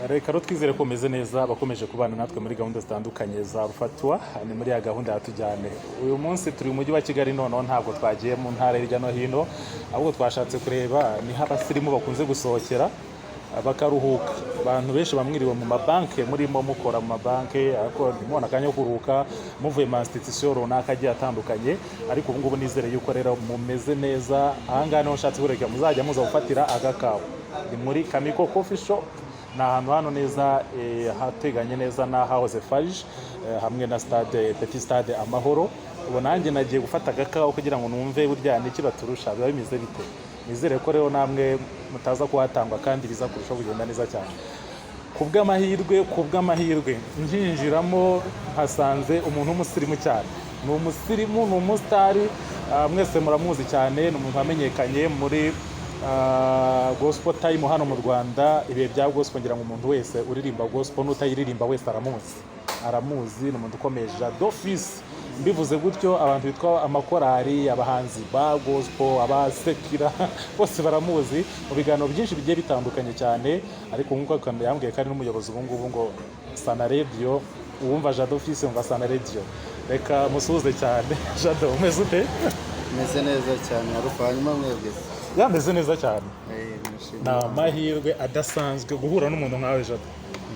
reka rero twizere ko meze neza bakomeje kubana natwe muri gahunda zitandukanye za Rufatwa. Ni muri ya gahunda yatujyane uyu munsi turi mu mujyi wa Kigali, noneho ntabwo twagiye mu ntara hirya no hino, ahubwo twashatse kureba ni abasirimu bakunze gusohokera bakaruhuka. Abantu benshi bamwiriwe mu mabanke, murimo mukora mu mabanke, ariko nimubona akanya ko kuruhuka muvuye mu institution runaka agiye atandukanye. Ariko ubu ngubu nizere yuko rero mumeze neza. Ahangaha niho nshatse kureka muzajya muza gufatira agakawa. Ni muri Kamiko Coffee Shop, ni ahantu hano neza hateganye neza na House Fage hamwe na stade Petit Stade Amahoro. Ubu nanjye nagiye gufata agakawa kugira ngo numve burya niki baturusha biba bimeze bite. Nizere ko rero namwe mutaza kuhatangwa kandi biza kurushaho kugenda neza cyane. Kubw'amahirwe njinjiramo hasanze umuntu w'umusirimu cyane. Ni umusirimu, ni umusitari, mwese muramuzi cyane, ni umuntu wamenyekanye muri gospel time hano mu Rwanda. Ibihe bya gospel ngira ngo umuntu wese uririmba gospel n'utayiririmba wese aramuzi. Ni umuntu ukomeye, Jado Fils. Mbivuze gutyo abantu bitwa amakorari, abahanzi ba gospel, abasekira bose baramuzi mu biganiro byinshi bigiye bitandukanye cyane. Ariko nkuko kandi yambwiye kandi n'umuyobozi ubu ngubu ngo Sana Radio, uwumva Jado Fils umva Sana Radio. Reka musuhuze cyane. Jado, umeze ute? Meze neza cyane. Arufa hanyuma mwebwe? Yameze neza cyane. Na mahirwe adasanzwe guhura n'umuntu nkawe Jado.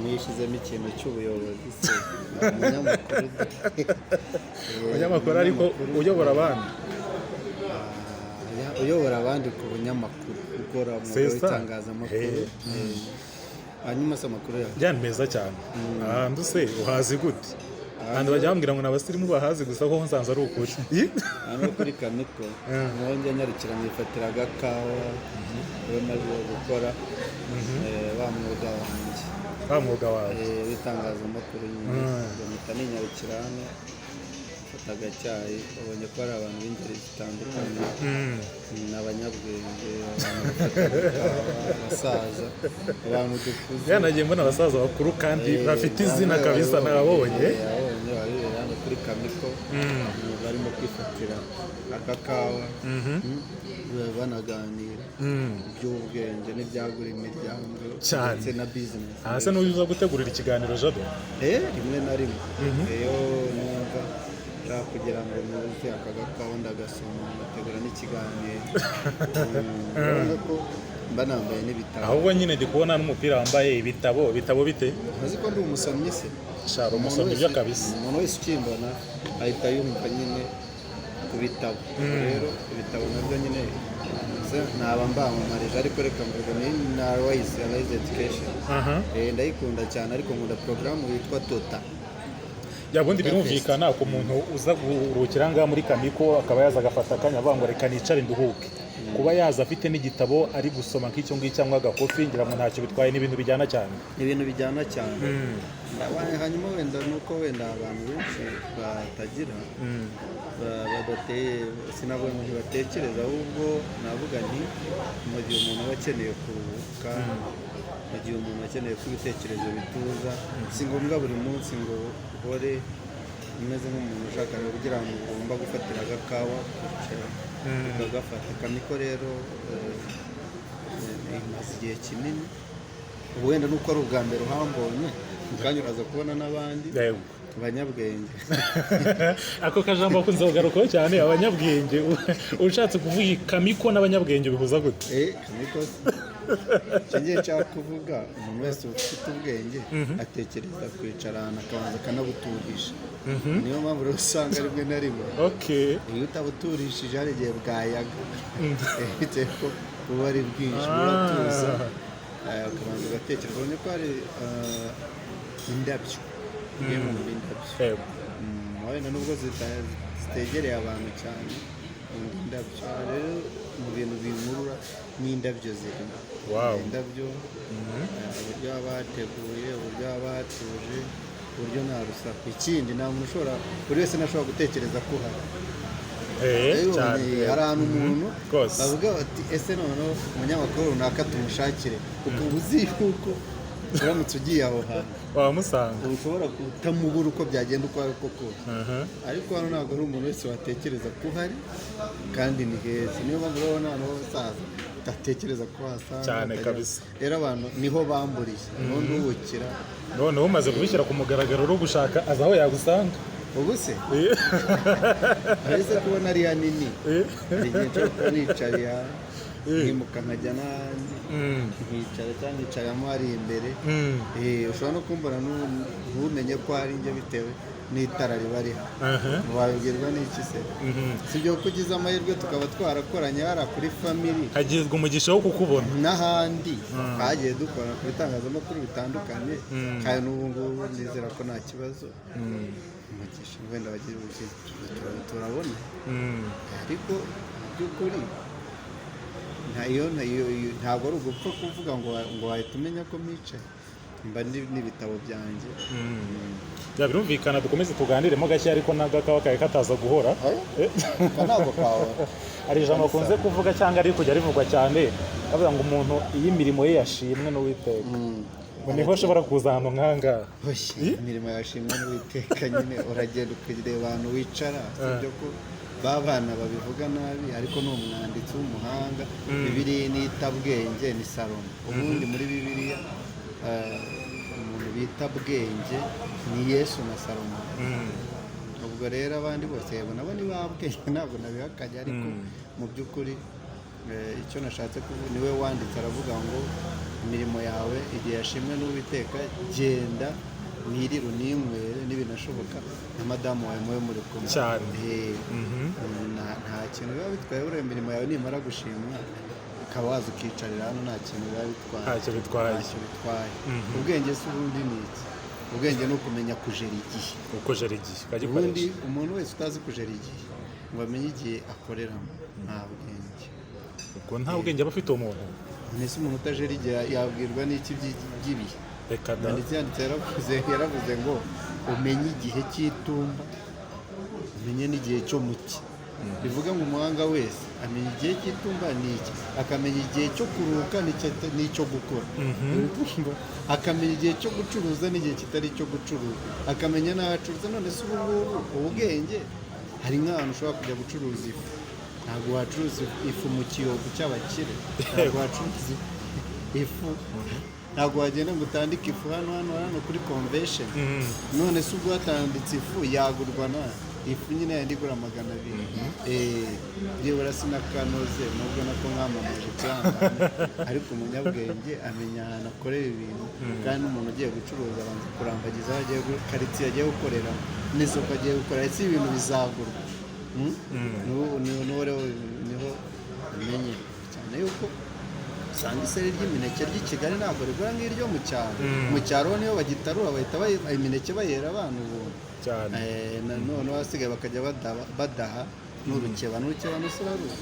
Nishizemo ikintu cy'ubuyobozi se. Umunyamakuru ariko uyobora abandi. Uyobora abandi ku bunyamakuru, ukora mu bitangazamakuru. Hanyuma se amakuru yawe meza cyane. Ahantu se uhazi gute? Kandi bajya bambwira ngo n'abasirimu bahazi gusa ko nsanze ari ukuri. Hano kuri Kamiko mwongeye nyarukira mwifatira agakawa maze gukora wa mwuga wanjye w'itangazamakuru nyine. Mpita ninyarukira hano mfata agacyayi. Ubonye ko hari abantu b'ingeri zitandukanye, n'abanyabwenge, abasaza, abantu dukuze. Nagiye mbona abasaza bakuru kandi bafite izina kabisa nababonye. Hano kuri Kamiko barimo kwifatira agakawa, banaganira iby'ubwenge n'ibyagura imiryango ndetse na business. Ase n'uza gutegurira ikiganiro Jado? Rimwe na rimwe iyo numva kugira ngo nuze aka gakawa ndagasoma ndategura n'ikiganiro. Mba nambaye n'ibitabo. Ahubwo nyine ndi kubona n'umupira wambaye ibitabo bite? Uzi ko ndi umusomyi se? Sharo umusomyi byo kabisa. Umuntu wese ukimbona ahita yumva nyine ku bitabo. Rero ibitabo nabyo nyine naba mbamamaje, ariko reka mvuga ni na Rise Education. Ndayikunda cyane, ariko nkunda program yitwa Tota. Yabundi birumvikana ku muntu uza guruhukira ngaha muri Kamiko akaba yaza agafata akanya avuga ngo reka nicare nduhuke. Kuba yaza afite n'igitabo ari gusoma nk'icyo ngicyo cyangwa agakofi, ngira ngo ntacyo bitwaye, n'ibintu bijyana cyane. Ibintu bijyana cyane. Hanyuma wenda nuko wenda abantu benshi batagira badateye, sinabona umuntu batekereza, ahubwo navuga nti mu gihe umuntu aba akeneye kuruhuka, mu gihe umuntu akeneye ko ibitekerezo bituza, si ngombwa buri munsi ngo uhore umeze nk'umuntu ushaka kugira ngo ugomba gufatira agakawa ukagafata. Kamiko rero imaze igihe kinini, ubu wenda nuko ari ubwa mbere uhambonye, mukanya uraza kubona n'abandi abanyabwenge. Ako kajambo kunze kugarukaho cyane, abanyabwenge. Ushatse kuvuga Kamiko n'abanyabwenge bihuza gute? Kamiko kingiye cyangwa kuvuga umuntu wese ufite ubwenge atekereza kwicara ahantu akabanza akanabuturisha. Niyo mpamvu rero usanga rimwe na rimwe iyo utabuturishije hari igihe bwayaga, bitewe ko buba ari bwinshi, buratuza ukabanza ugatekereza. Ubonye ko hari indabyo, wenda nubwo zitegereye abantu cyane, indabyo rero mu bintu binkurura n'indabyo zirimo. Indabyo, uburyo haba hateguye, uburyo haba hatuje, uburyo nta rusaku. Ikindi nta muntu ushobora, buri wese ntashobora gutekereza ko hari ahantu umuntu bavuga bati ese noneho umunyamakuru runaka tumushakire, kuko uzi yuko uramutse ugiye aho hantu wamusanga, ushobora kutamubura uko byagenda uko ari ko kose. Ariko hano ntabwo ari umuntu wese watekereza ko hari, kandi ni heza. Niyo mpamvu urabona hano h'abasaza utatekereza ko wasanga cyane kabisa. rero abantu niho bamburiye none ubukira none umaze kubishyira ku mugaragaro uri gushaka aza aho yagusanga ubu se aretse kubona ari hanini hari igihe cyo nicaye nkimuka nkajya n'ahandi nkicara cyangwa nkicaramo hari imbere ushobora no kumbona ntumenye ko hari njye bitewe n'itara riba riha wabibwirwa n'iki se si byo ko ugize amahirwe tukaba twarakoranye hariya kuri family hagizwe umugisha wo kukubona n'ahandi twagiye dukora ku bitangazamakuru bitandukanye kandi n'ubu ngubu nizera ko nta kibazo umugisha wenda bagira umugisha turabona ariko by'ukuri ntabwo ari ugupfa kuvuga ngo wahita umenya ko mwicaye mba n'ibitabo byanjye birumvikana dukomeze tuganiremo gake ariko n'agakawa kawe kataza guhora ntabwo kawe hari ijambo bakunze kuvuga cyangwa ari kujya rivugwa cyane bavuga ngo umuntu iyo imirimo ye yashimwe n'Uwiteka ngo niho ashobora kuza ahantu nk'ahangaha imirimo yashimwe n'Uwiteka nyine uragenda ukareba abantu wicara sibyo ko babana babivuga nabi ariko ni umwanditsi w'umuhanga Bibiliya nita bwenge ni Salomo ubundi muri Bibiliya umuntu bita bwenge ni Yesu na Salomo ubwo rero abandi bose yego nabo ni babwenge ntabwo nabihakanye ariko mu by'ukuri icyo nashatse kuvuga niwe wanditse aravuga ngo imirimo yawe igihe yashimwe n'Uwiteka genda wirire unimwere n'ibinashoboka na madamu wawe mube muri kumwe cyane nta kintu biba bitwaye uriya imirimo yawe nimara gushimwa ukaba waza ukicarira hano nta kintu biba bitwaye ntacyo bitwaye ubwenge si ubundi ni iki ubwenge ni ukumenya kujera igihe ukojera igihe ubundi umuntu wese utazi kujera igihe ngo amenye igihe akoreramo nta bwenge ubwo nta bwenge aba afite umuntu mbese umuntu utajera igihe yabwirwa n'iki by'ibihe reka da yaravuze ngo umenye igihe cy'itumba umenye n'igihe cyo mu cyi bivuga ngo umuhanga wese amenya igihe cy'itumba ni iki akamenya igihe cyo kuruhuka n'icyo gukora akamenya igihe cyo gucuruza n'igihe kitari icyo gucuruza akamenya n'aho acuruza none se ubu ngubu ubwenge hari nk'ahantu ushobora kujya gucuruza ifu ntabwo wacuruza ifu mu kiyogo cy'abakire ntabwo wacuruza ifu ntabwo wagenda ngo utandike ifu hano kuri convention none se ubwo watanditse ifu yagurwa na ifu nyine yandi igura 200 byibura sinakanoze nubwo nako mwamamaje cyane ariko umunyabwenge amenya ahantu akorera ibintu kandi n'umuntu ugiye gucuruza abanza kurambagiza aho agiye karitsiye agiye gukorera n'isoko agiye gukorera si ibintu bizagurwa niho umenye cyane yuko usanga iseri ry'imineke ry'i Kigali ntabwo rigura nk'iryo mu cyaro mu cyaro niyo bagitarura bahita imineke bayera abantu ubuntu none basigaye bakajya badaha n'urukebano n'usuraruzi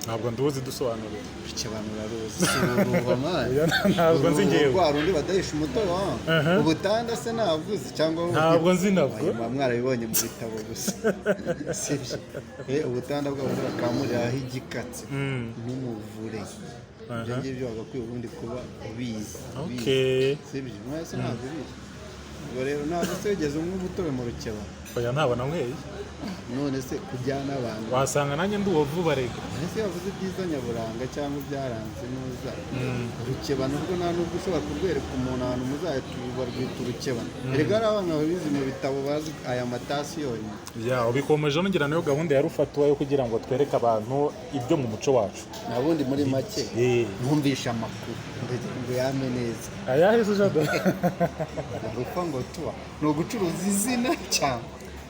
ntabwo nduzi dusobanurira urukebano uraruzi sururumva mani ntabwo nzi ngewe rwa rundi badahisha umutobe ubutanda se ntabwo uzi cyangwa ntabwo nzi nabwo mwarabibonye mu bitabo gusa sibyo ubutanda bw'abagore bakamuriraho igikatsi n'umuvure ibyo ngibyo bagakwiye ubundi kuba ubizi sibyo mwese ntabwo ubizi ubwo rero ntabwo se wigeze unywa umutobe mu rukeba oya ntabona nkweye none se kujyana abantu wasanga nanjye ndi uwo vuba rega ese yavuze ibyiza nyaburanga cyangwa ibyaranze nuza urukebano rwo nta nubwo ushobora kurwereka umuntu ahantu muzahita rwita urukebano erega hari abana babizi mu bitabo bazi aya matasi yonyine ubikomeje nongera nayo gahunda ya Rufatwa yo kugira ngo twereke abantu ibyo mu muco wacu nabundi muri make ntumvishe amakuru ngo yame neza ayahise jado rufa ngo tuba ni ugucuruza izina cyangwa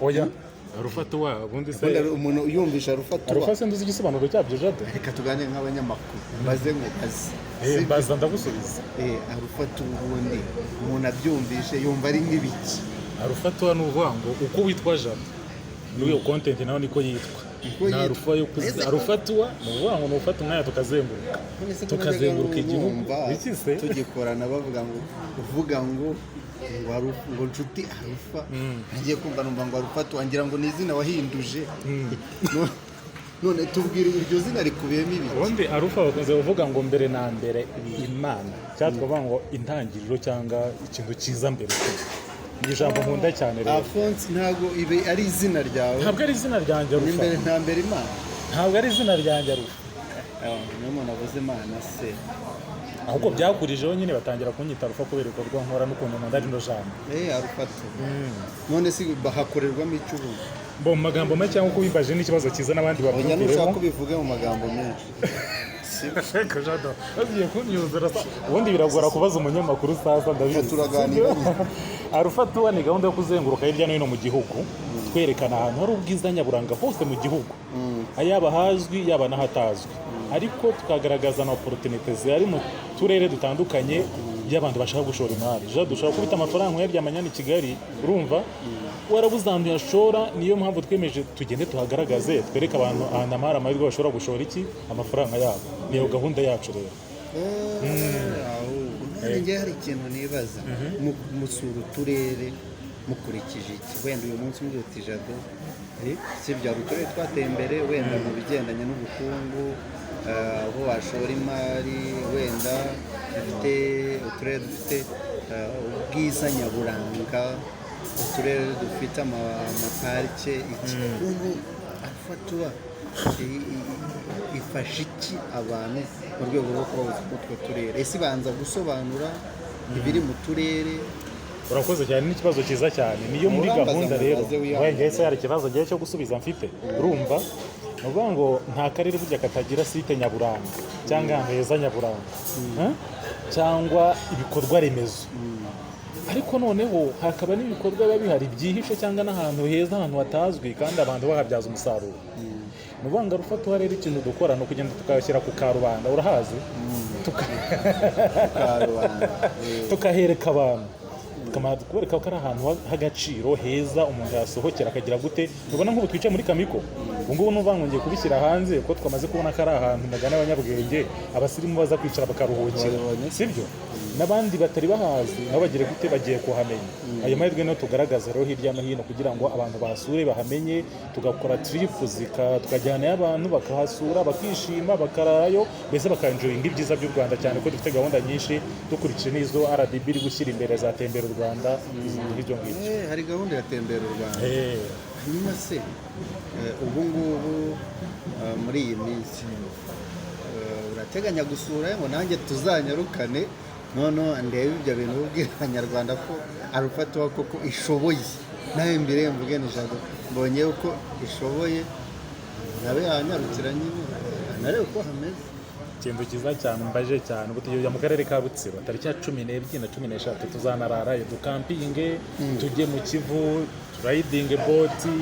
oya Rufatwa ubundi se umuntu yumvisha Rufatwa se nduzi igisobanuro cyabyo jado reka tuganire nk'abanyamakuru maze ngo mbaza ndagusubiza Rufatwa ubundi umuntu abyumvishe yumva ari nk'ibiki Rufatwa ni uvuga ngo uko witwa jado niyo content nawe niko yitwa na rufa yo Rufatwa ni uvuga ngo ufata umwanya tukazenguruka igihugu bikise tugikorana bavuga ngo uvuga ngo nshuti arufa ngiye kumva numva ngo Rufatwa ngira ngo ni izina wahinduje none tubwire iryo zina rikubiyemo ibi ubundi arufa bakunze kuvuga ngo mbere na mbere imana cyangwa tukavuga ngo intangiriro cyangwa ikintu cyiza mbere ni ijambo nkunda cyane rero Alphonse ntabwo ibe ari izina ryawe ntabwo ari izina ryanjye Rufa mbere na mbere imana ntabwo ari izina ryanjye Rufa niyo muntu avuze Hakuzimana se ahubwo byakurijeho nyine batangira kunyita Alpha kubera ibikorwa nkora n'ukuntu nkunda rino jambo Alphato none si bahakorerwamo iki ubu mu magambo make cyangwa uko bibaje n'ikibazo cyiza n'abandi oya nushaka babyumvireho kubivuge mu magambo menshi bagiye kunyuzura ubundi biragora kubaza umunyamakuru sasa ndabizi turaganira Alpha Tour ni gahunda yo kuzenguruka hirya no hino mu gihugu twerekana ahantu hari ubwiza nyaburanga hose mu gihugu yaba hazwi yaba n'ahatazwi ariko tukagaragaza na opportunity zihari mu turere dutandukanye y'abantu bashaka gushora imari dushobora kubita amafaranga yaryamanya ni Kigali urumva warabuze ahantu yashora niyo mpamvu twemeje tugende tuhagaragaze twereke abantu ahantu amahari amahirwe bashobora gushora iki amafaranga yabo niyo gahunda yacu rero njye hari ikintu nibaza musura uturere mukurikije iki wenda uyu munsi muri Jado si bya uturere twateye imbere wenda mu bigendanye n'ubukungu aho washora imari wenda dufite uturere dufite ubwiza nyaburanga uturere dufite amaparike igihugu Alpha Tour ifasha iki abantu mu rwego rwo kubabuza utwo turere ese banza gusobanura ibiri mu turere urakoze cyane n'ikibazo cyiza cyane niyo muri gahunda rero wengese hari ikibazo gihe cyo gusubiza mfite urumva nuvuga ngo nta karere burya katagira site nyaburanga cyangwa ahantu heza nyaburanga cyangwa ibikorwa remezo ariko noneho hakaba n'ibikorwa biba bihari byihishe cyangwa n'ahantu heza ahantu hatazwi kandi abantu bahabyaza umusaruro nuvuga ngo Alpha Tour rero ikintu dukora ni ukugenda tukayashyira ku karubanda urahazi tukahereka abantu tukamara kubereka ko ari ahantu h'agaciro heza umuntu yasohokera akagira gute ubona nk'ubu twicaye muri Kamiko ubu ngubu nuvuga ngo ngiye kubishyira hanze kuko twamaze kubona ko ari ahantu magana y'abanyabwenge abasirimu baza kwicara bakaruhukira sibyo n'abandi batari bahazi nabo bagire gute bagiye kuhamenya ayo mahirwe niyo tugaragaza rero hirya no hino kugira ngo abantu basure bahamenye tugakora trip tukajyanayo abantu bakahasura bakishima bakararayo mbese bakanjoyinga ibyiza by'u Rwanda cyane ko dufite gahunda nyinshi dukurikije n'izo RDB iri gushyira imbere za tembera u Rwanda n'ibyo ngibyo hari gahunda ya tembera u Rwanda hanyuma se ubu ngubu muri iyi minsi urateganya gusura ngo nanjye tuzanyarukane none ndebe ibyo bintu ubwira abanyarwanda ko Alpha Tour koko ishoboye nawe mbere mvuge ni Jado mbonye uko ishoboye nabe yanyarukira nyine narebe uko hameze ikintu cyiza cyane mbaje cyane ubu tujya mu karere ka Rutsiro tariki ya 12 na 13 tuzanararayo dukampinge tujye mu Kivu turayidinge boti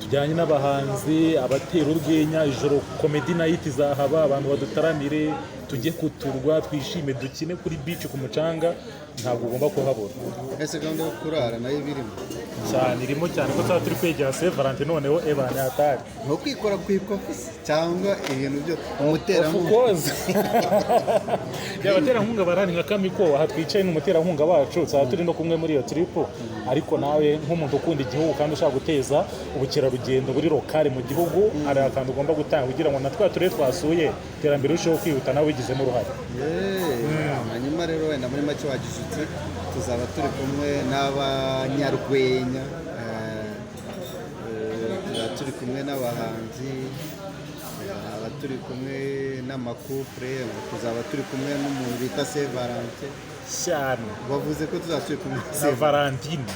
tujyanye n'abahanzi abatera urwenya ijoro comedy night zahaba abantu badutaramire tujye kuturwa twishime dukine kuri beach ku mucanga ntabwo ugomba kuhabura ese gahunda yo kurara nayo birimo cyane irimo cyane ko tuba turi kwegera Saint Valentin noneho ebanye atari no kwikora ku ikofi cyangwa ibintu byo umuterankunga y'abaterankunga barani nka Kamiko aha twicaye n'umuterankunga wacu tsaba turi no kumwe muri iyo trip ariko nawe nk'umuntu ukunda igihugu kandi ushaka guteza ubukerarugendo buri lokale mu gihugu ari akantu ugomba gutanga kugira ngo natwe turere twasuye iterambere rusheho kwihuta nawe wigizemo uruhare hanyuma rero wenda muri make wagize uti tuzaba turi kumwe n'abanyarwenya tuzaba turi kumwe n'abahanzi tuzaba turi kumwe n'amakupure tuzaba turi kumwe n'umuntu bita Saint Valentin cyane bavuze ko tuzaba turi kumwe na Valentine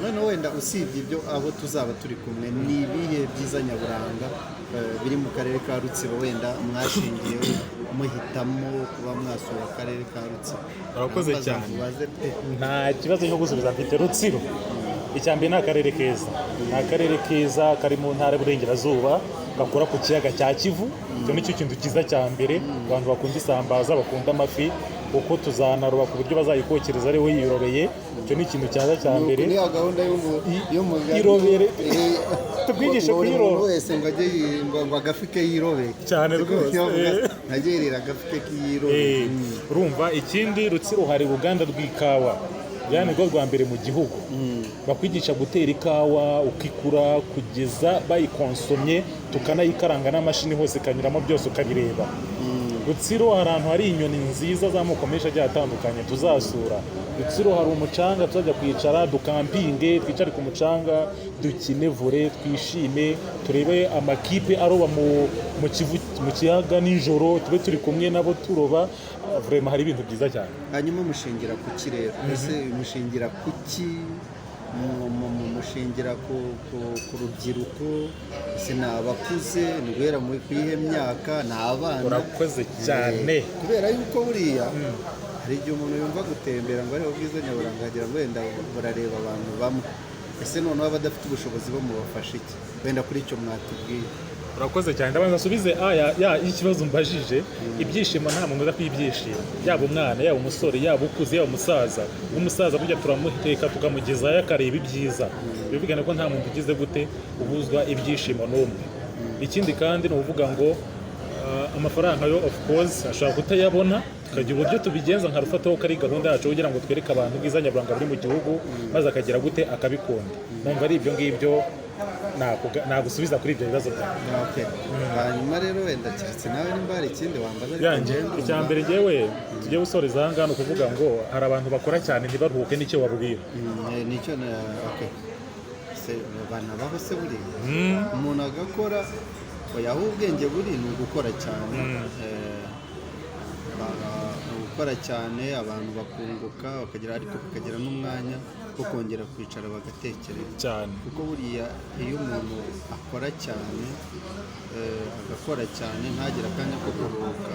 none wenda usibye ibyo abo tuzaba turi kumwe ni ibihe byiza nyaburanga biri mu karere ka Rutsiro wenda mwashingiyeho muhitamo kuba mwasura akarere ka Rutsiro urakoze cyane nta kibazo cyo gusubiza mfite Rutsiro icyambere ni akarere keza ni akarere keza kari mu ntara y'Uburengerazuba gakora ku kiyaga cya Kivu icyo nicyo kintu cyiza cya mbere abantu bakunda isambaza bakunda amafi uko tuzanaroba ku buryo bazayikokereza ariwe yirobeye icyo ni ikintu cyaza cya mbere ni gahunda y'umugani irobere tubwigishe kuyiroba wese ngo ajye ngo agafi ke yirobeye cyane rwose ntagerera agafi ke yirobeye urumva ikindi Rutsiro hari uruganda rw'ikawa yani rwo rwa mbere mu gihugu bakwigisha gutera ikawa ukikura kugeza bayikonsomye tukanayikaranga n'amashini hose kanyuramo byose ukabireba Rutsiro hari ahantu hari inyoni nziza z'amoko menshi agiye atandukanye tuzasura. Rutsiro hari umucanga tuzajya kwicara dukampinge, twicare ku mucanga, dukine vore, twishime, turebe amakipe aroba mu kiyaga nijoro, tube turi kumwe nabo turoba. Vraiment hari ibintu byiza cyane. hanyuma mushingira ku kirere ese mushingira ku ki mushingira ku rubyiruko ese ni abakuze ni guhera mu iyihe myaka ni abana Urakoze cyane. kubera yuko buriya hari igihe umuntu yumva gutembera ngo arebe ubwiza nyaburanga agira ngo wenda barareba abantu bamwe ese noneho abadafite ubushobozi bo mubafasha iki wenda kuri icyo mwatubwiye. Urakoze cyane. Ndabanza asubize ikibazo mbajije. Ibyishimo nta muntu uza kwibyishima, yaba umwana yaba umusore yaba ukuze yaba umusaza. Umusaza burya turamuteka tukamugezayo akareba ibyiza, bivugana ko nta muntu ugize gute ubuzwa ibyishimo n'umwe. Ikindi kandi ni ukuvuga ngo amafaranga yo of course ashobora kutayabona, tukagira uburyo tubigenza nka rufataho kari gahunda yacu kugira ngo twereke abantu ubwiza nyaburanga buri mu gihugu, maze akagira gute akabikunda. Numva ari ibyo ngibyo nagusubiza kuri ibyo bibazo byawe. hanyuma rero wenda keretse nawe nimba hari ikindi wambaza. Icya mbere ngewe tugiye gusoreza aha ngaha ni ukuvuga ngo hari abantu bakora cyane ntibaruhuke, n'icyo wabubwira. nicyo banabaho se buriya umuntu agakora aho ubwenge buri ni ugukora cyane. Gukora cyane abantu bakunguka bakagira n'umwanya wo kongera kwicara bagatekereza cyane, kuko buriya iyo umuntu akora cyane agakora cyane ntagire akanya ko kuruhuka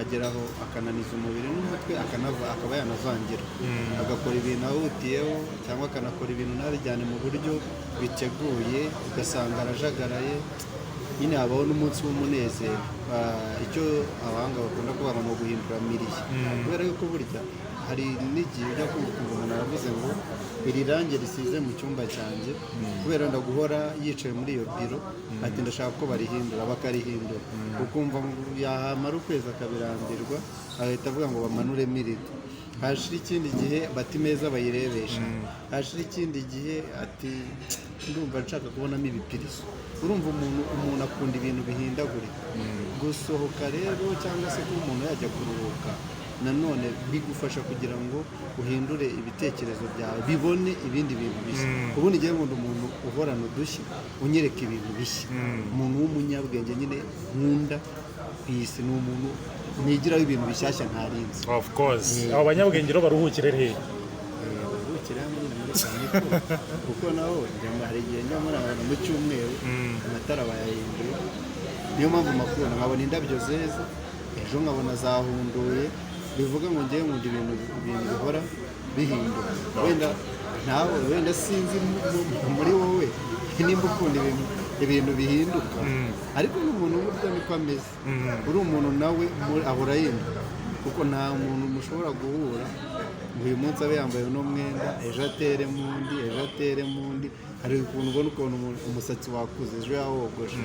ageraho akananiza umubiri n'umutwe akaba yanavangira agakora ibintu ahutiyeho cyangwa akanakora ibintu ntabijyane mu buryo biteguye ugasanga arajagaraye. Nyine habaho n'umunsi w'umunezero, icyo abahanga bakunda kuvuga ngo guhindura miriye, kubera yuko burya hari n'igihe ujya kumva umuntu aravuze ngo iri range risize mu cyumba cyanjye kubera ndaguhora yicaye muri iyo biro ati ndashaka ko barihindura, bakarihindura ukumva yahamara ukwezi akabirambirwa agahita avuga ngo bamanuremo irido. Hashira ikindi gihe bati meza bayirebesha, hashira ikindi gihe ati ndumva nshaka kubonamo ibipirizo. Urumva umuntu akunda ibintu bihindagurika. Gusohoka rero cyangwa se kuba umuntu yajya kuruhuka nanone bigufasha kugira ngo uhindure ibitekerezo byawe bibone ibindi bintu bishya. Ubundi ngiye nkunda umuntu uhorana udushya unyereka ibintu bishya, umuntu w'umunyabwenge nyine nkunda ku isi ni umuntu nigiraho ibintu bishyashya ntarinzi. Of course abo banyabwenge rero baruhukire hehe? Baruhukire hamwe muri Kamiko kuko naho hari igihe njya muri abantu mu cyumweru amatara bayahinduye, niyo mpamvu makubona nkabona indabyo zeza, ejo nkabona zahunduye, bivuga ngo ngiye nkunda ibintu bihora bihinduka. Wenda sinzi muri wowe nimba ukunda ibintu bihinduka, ariko n'umuntu burya niko ameze. uri umuntu nawe ahora yihinduka, kuko nta muntu mushobora guhura ngo uyu munsi abe yambaye uno mwenda ejo atere mundi ejo atere mundi. Hari ukuntu ubona ukuntu umusatsi wakuze ejo yawogoshe.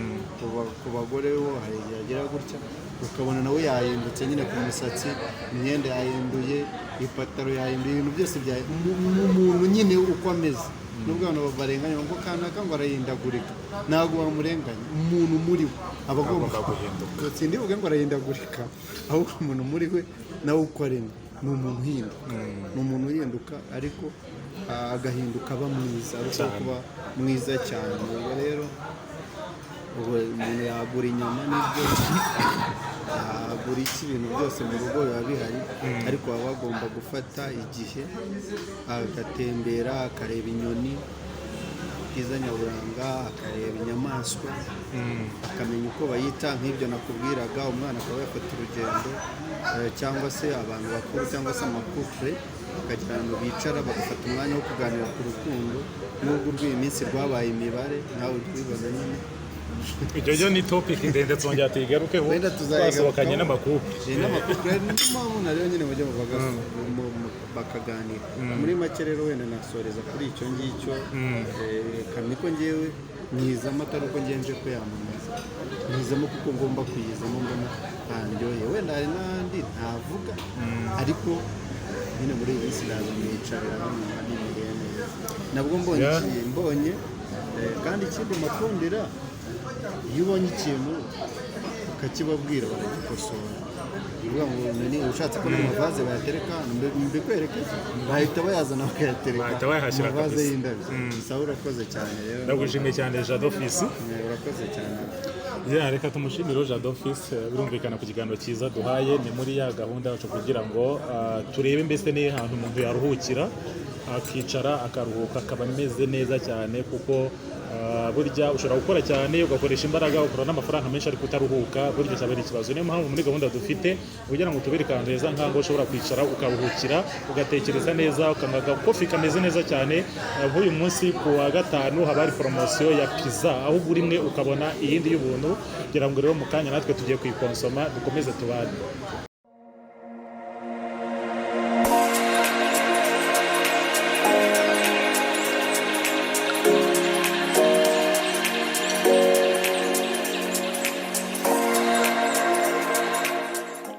Ku bagore bo hari igihe agira gutya ukabona nawe yahindutse nyine ku musatsi, imyenda yahinduye, ipataro yahinduye, ibintu byose umuntu nyine uko ameze. Nubwo abantu barenganya ngo kanaka ngo arahindagurika, ntabwo bamurenganya. Umuntu muri we aba agomba guhinduka. Sindivuge ngo arahindagurika, ahubwo umuntu muri we nawe uko aremye ni umuntu uhinduka. Ni umuntu uhinduka ariko agahinduka aba mwiza, ariko kuba mwiza cyane. Ubwo rero umuntu yagura inyama n'ibyo yagura ibintu byose mu rugo biba bihari, ariko baba bagomba gufata igihe agatembera akareba inyoni bwiza nyaburanga, akareba inyamaswa akamenya uko bayita. Nk'ibyo nakubwiraga, umwana akaba yafata urugendo cyangwa se abantu bakuru cyangwa se amakupure bakagira ngo bicara bagafata umwanya wo kuganira ku rukundo, nubwo rw'iyi minsi rwabaye imibare nawe tubibona nyine. Ibyo byo ni topic ndende twongera tuyigarukeho, twasohokanye n'amakupure niyo mpamvu narero nyine mujye bakaganira. Muri make rero wenda nasoreza kuri icyo ngicyo. Kamiko ngewe nizamo atari uko ngenje ko yamamaza, nizamo kuko ngomba kuyizamo, mbona ntaryohe. Wenda hari n'ahandi ntavuga, ariko nyine muri iyi minsi ndaza niyicarira hano n'imirire neza nabwo mbonye. Kandi ikindi makundira, iyo ubonye ikintu ukakibabwira baragikosora. bivuga ngo ni ushatse ko n'amavaze bayatereka mbikwereke bahita bayazana bakayatereka Bahita bayahashyira amavaze kabisa. y'indabyo sawa urakoze cyane rero ndagushimiye cyane Jado Fils. urakoze cyane Reka tumushimire Jado Fils, birumvikana ku kiganiro cyiza duhaye, ni muri ya gahunda yacu kugira ngo turebe mbese ni ahantu umuntu yaruhukira akicara akaruhuka akaba ameze neza cyane, kuko burya ushobora gukora cyane ugakoresha imbaraga ukora n'amafaranga menshi ariko utaruhuka, burya cyaba ari ikibazo. Niyo mpamvu muri gahunda dufite kugira ngo tubereke ahantu heza nk'aho ushobora kwicara ukaruhukira ugatekereza neza, ukanywa agakofi kameze neza cyane. Nk'uyu munsi ku wa gatanu haba hari poromosiyo ya pizza, aho ugura imwe ukabona iyindi y'ubuntu, kugira ngo rero mu kanya natwe tugiye kuyikonsoma dukomeze tubane.